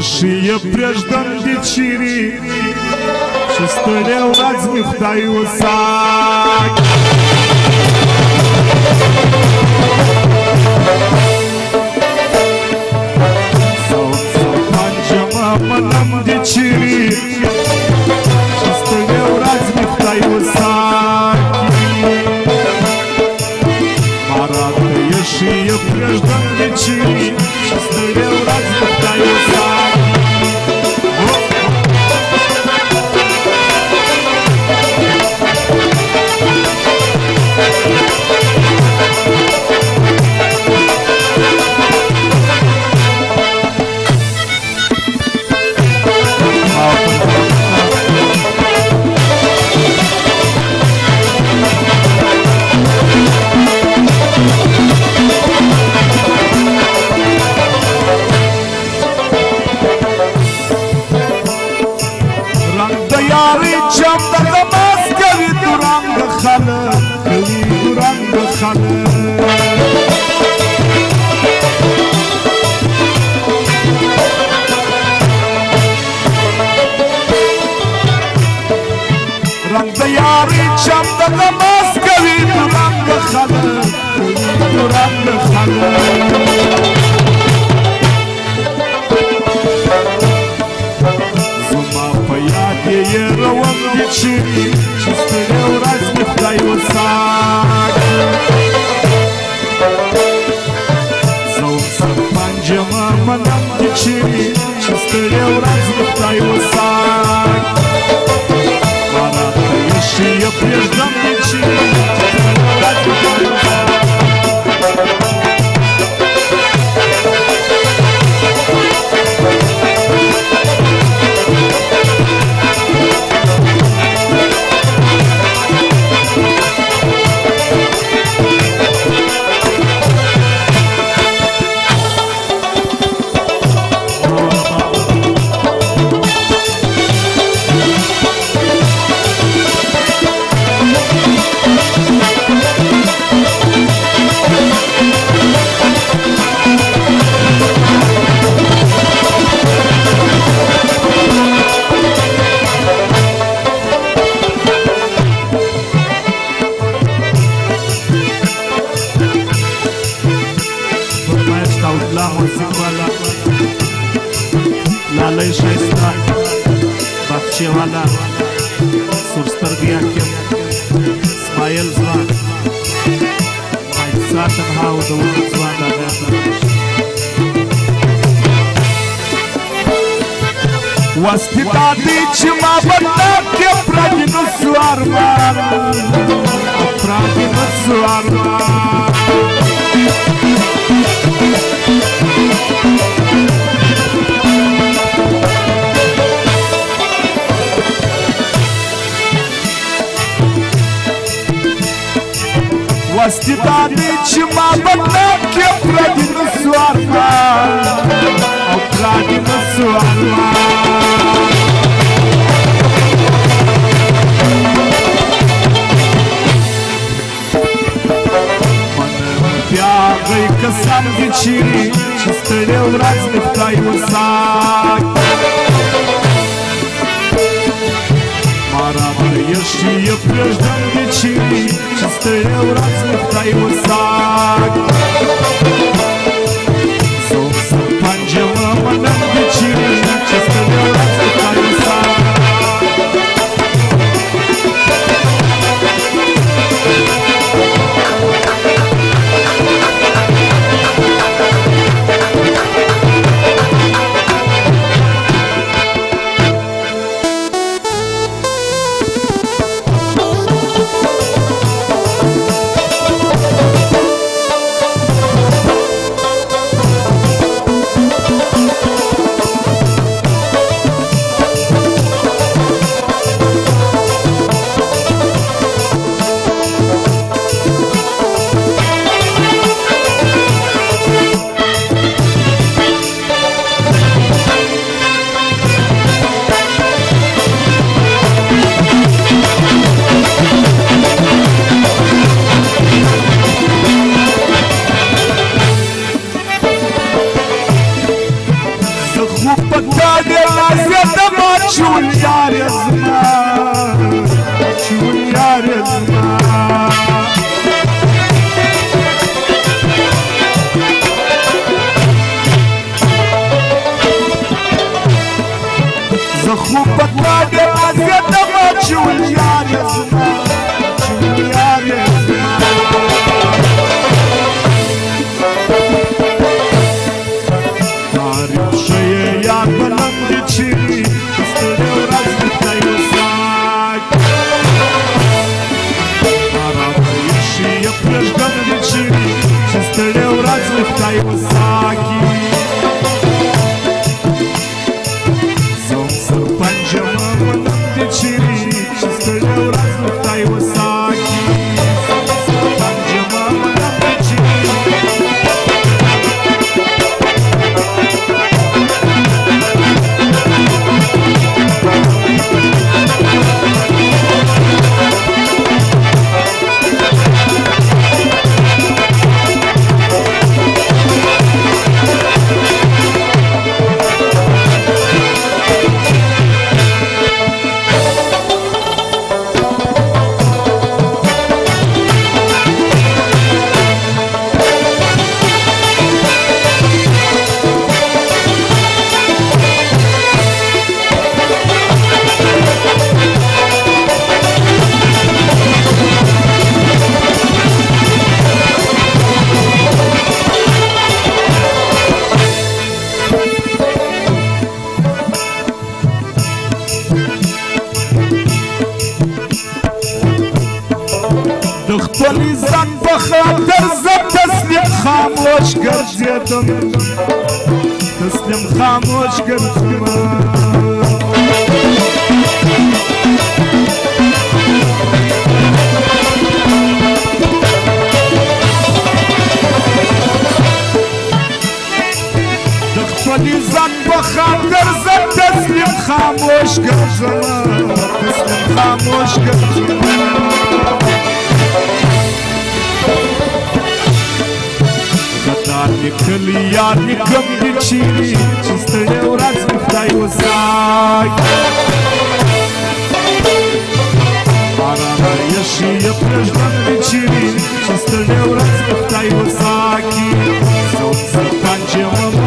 Și e преждам вечери, și stăreau razmi hdaju sak. Солнце панджама манам вечери, și stăreau razmi hdaju sak. Marată e și e преждам вечери, și stăreau razmi hdaju sak. o saki Zom sărpanje mă mănânc de ciri Și stăleu raz nu tai o saki Zom sărpanje mă mănânc de ciri دختلیزن بخاطر زد تسلیم خاموش گردیدم تسلیم خاموش گردیدم دختلیزن بخاطر زد تسلیم خاموش گردیدم تسلیم خاموش گردیدم Darni këli jarni këm një qiri Që stëlleu raz luftaj o saki Arana jeshi e prejdan një qiri Që stëlleu raz luftaj o saki Zonë sërpan që më